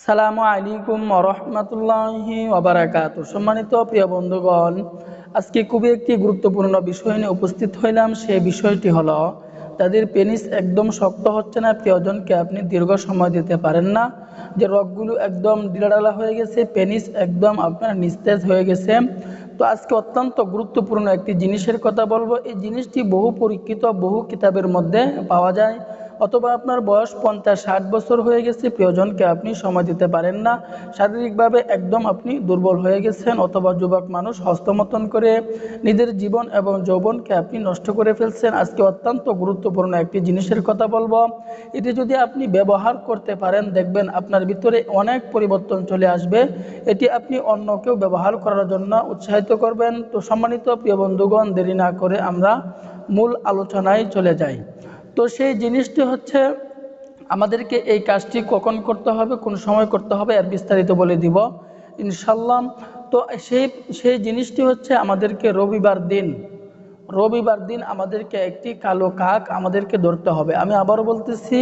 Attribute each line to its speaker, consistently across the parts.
Speaker 1: সালামু আলাইকুম ওরহমতুল্লাহি ওয়াবারাকাতু। সম্মানিত প্রিয় বন্ধুগণ, আজকে খুবই একটি গুরুত্বপূর্ণ বিষয় নিয়ে উপস্থিত হইলাম। সেই বিষয়টি হলো, যাদের পেনিস একদম শক্ত হচ্ছে না, প্রিয়জনকে আপনি দীর্ঘ সময় দিতে পারেন না, যে রগগুলো একদম ঢিলাঢালা হয়ে গেছে, পেনিস একদম আপনার নিস্তেজ হয়ে গেছে। তো আজকে অত্যন্ত গুরুত্বপূর্ণ একটি জিনিসের কথা বলবো। এই জিনিসটি বহু পরীক্ষিত, বহু কিতাবের মধ্যে পাওয়া যায়। অথবা আপনার বয়স 50-60 বছর হয়ে গেছে, প্রিয়জনকে আপনি সময় দিতে পারেন না, শারীরিকভাবে একদম আপনি দুর্বল হয়ে গেছেন, অথবা যুবক মানুষ হস্তমতন করে নিজের জীবন এবং যৌবনকে আপনি নষ্ট করে ফেলছেন। আজকে অত্যন্ত গুরুত্বপূর্ণ একটি জিনিসের কথা বলবো। এটি যদি আপনি ব্যবহার করতে পারেন, দেখবেন আপনার ভিতরে অনেক পরিবর্তন চলে আসবে। এটি আপনি অন্যকেও ব্যবহার করার জন্য উৎসাহিত করবেন। তো সম্মানিত প্রিয় বন্ধুগণ, দেরি না করে আমরা মূল আলোচনায় চলে যাই। তো সেই জিনিসটি হচ্ছে, আমাদেরকে এই কাজটি কখন করতে হবে, কোন সময় করতে হবে, এর বিস্তারিত বলে দিব ইনশাল্লাহ। তো সেই জিনিসটি হচ্ছে, আমাদেরকে রবিবার দিন আমাদেরকে একটি কালো কাক আমাদেরকে ধরতে হবে। আমি আবারও বলতেছি,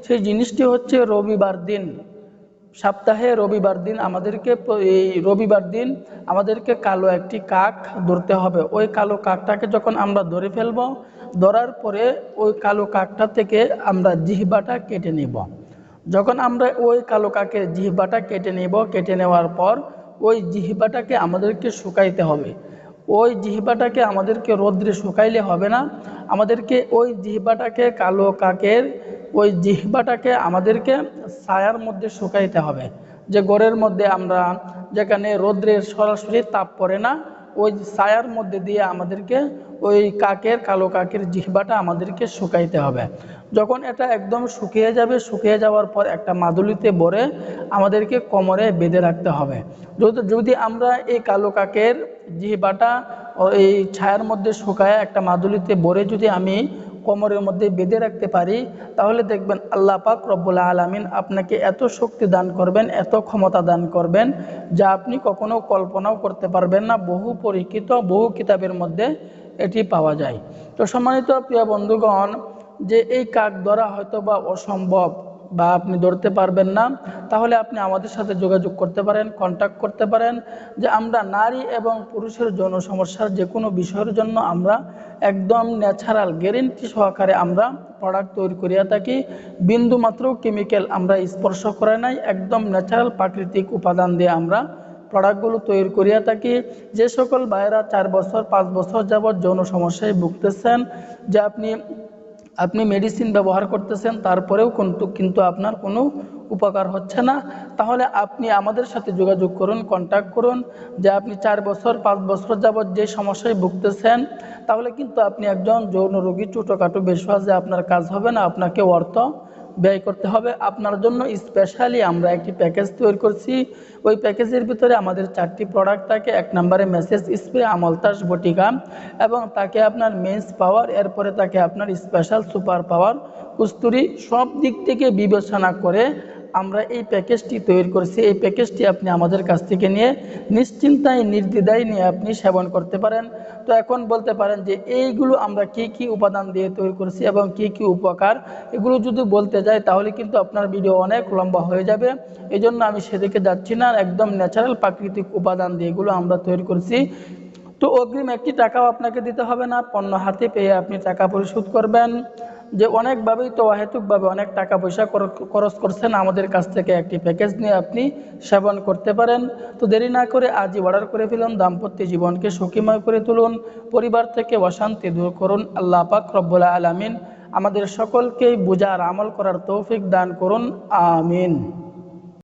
Speaker 1: সেই জিনিসটি হচ্ছে রবিবার দিন, সপ্তাহে রবিবার দিন আমাদেরকে কালো একটি কাক ধরতে হবে। ওই কালো কাকটাকে যখন আমরা ধরে ফেলব, ধরার পরে ওই কালো কাকটা থেকে আমরা জিহ্বাটা কেটে নেব। যখন আমরা ওই কালো কাকের জিহ্বাটা কেটে নেওয়ার পর ওই জিহ্বাটাকে আমাদেরকে শুকাইতে হবে। ওই জিহ্বাটাকে আমাদেরকে রোদ্রে শুকাইলে হবে না, আমাদেরকে ওই জিহ্বাটাকে, কালো কাকের ওই জিহ্বাটাকে আমাদেরকে ছায়ার মধ্যে শুকাইতে হবে। যে ঘরের মধ্যে আমরা, যেখানে রোদ্রের সরাসরি তাপ পড়ে না, ওই ছায়ার মধ্যে দিয়ে আমাদেরকে ওই কালো কাকের জিহ্বাটা আমাদেরকে শুকাইতে হবে। যখন এটা একদম শুকিয়ে যাওয়ার পর একটা মাদুলিতে ভরে আমাদেরকে কোমরে বেঁধে রাখতে হবে। যদি আমরা এই কালো কাকের জিহ্বাটা এই ছায়ার মধ্যে শুকায় একটা মাদুলিতে ভরে যদি আমি কোমরের মধ্যে বেঁধে রাখতে পারি, তাহলে দেখবেন আল্লাহ পাক রব্বুল আলামিন আপনাকে এত শক্তি দান করবেন, এত ক্ষমতা দান করবেন, যা আপনি কখনো কল্পনাও করতে পারবেন না। বহু পরীক্ষিত, বহু কিতাবের মধ্যে এটি পাওয়া যায়। তো সম্মানিত প্রিয় বন্ধুগণ, যে এই কাক ধরা হয়তো বা অসম্ভব, বা আপনি ধরতে পারবেন না, তাহলে আপনি আমাদের সাথে যোগাযোগ করতে পারেন, কন্ট্যাক্ট করতে পারেন। যে আমরা নারী এবং পুরুষের যৌন সমস্যার যে কোনো বিষয়ের জন্য আমরা একদম ন্যাচারাল গ্যারেন্টি সহকারে আমরা প্রোডাক্ট তৈরি করিয়া থাকি। বিন্দুমাত্র কেমিক্যাল আমরা স্পর্শ করে নাই, একদম ন্যাচারাল প্রাকৃতিক উপাদান দিয়ে আমরা প্রোডাক্টগুলো তৈরি করিয়া থাকি। যে সকল ভাইয়েরা 4 বছর 5 বছর যাবৎ যৌন সমস্যায় ভুগতেছেন, যে আপনি মেডিসিন ব্যবহার করতেছেন, তারপরেও কিন্তু আপনার কোনো উপকার হচ্ছে না, তাহলে আপনি আমাদের সাথে যোগাযোগ করুন, কন্ট্যাক্ট করুন। যে আপনি 4 বছর 5 বছর যাবৎ যে সমস্যায় ভুগতেছেন, তাহলে কিন্তু আপনি একজন যৌন রোগী, ছোটোখাটো বেশওয়াজে আপনার কাজ হবে না, আপনাকে অর্থ ব্যয় করতে হবে। আপনার জন্য স্পেশালি আমরা একটি প্যাকেজ তৈরি করছি। ওই প্যাকেজের ভিতরে আমাদের 4টি প্রোডাক্ট থাকে। 1 নম্বরে মেসেজ স্প্রে, আমলতাস বটিকা, এবং তাকে আপনার মেন্স পাওয়ার, এরপরে তাকে আপনার স্পেশাল সুপার পাওয়ার কস্তুরি। সব দিক থেকে বিবেচনা করে আমরা এই প্যাকেজটি তৈরি করেছি। এই প্যাকেজটি আপনি আমাদের কাছ থেকে নিয়ে নিশ্চিন্তায়, নির্দ্বিধায় নিয়ে আপনি সেবন করতে পারেন। তো এখন বলতে পারেন যে এইগুলো আমরা কি কি উপাদান দিয়ে তৈরি করেছি এবং কি কি উপকার, এগুলো যদি বলতে যাই তাহলে কিন্তু আপনার ভিডিও অনেক লম্বা হয়ে যাবে। এই জন্য আমি সেদিকে যাচ্ছি না। একদম ন্যাচারাল প্রাকৃতিক উপাদান দিয়ে এগুলো আমরা তৈরি করেছি। তো অগ্রিম একটি টাকাও আপনাকে দিতে হবে না, পণ্য হাতে পেয়ে আপনি টাকা পরিশোধ করবেন। যে অনেকভাবেই তো অহেতুকভাবে অনেক টাকা পয়সা খরচ করছেন, আমাদের কাছ থেকে একটি প্যাকেজ নিয়ে আপনি সেবন করতে পারেন। তো দেরি না করে আজই অর্ডার করে ফেলুন। দাম্পত্য জীবনকে সুখময় করে তুলুন, পরিবার থেকে অশান্তি দূর করুন। আল্লাহ পাক রব্বুল আলামিন আমাদের সকলকেই বুঝার, আমল করার তৌফিক দান করুন। আমিন।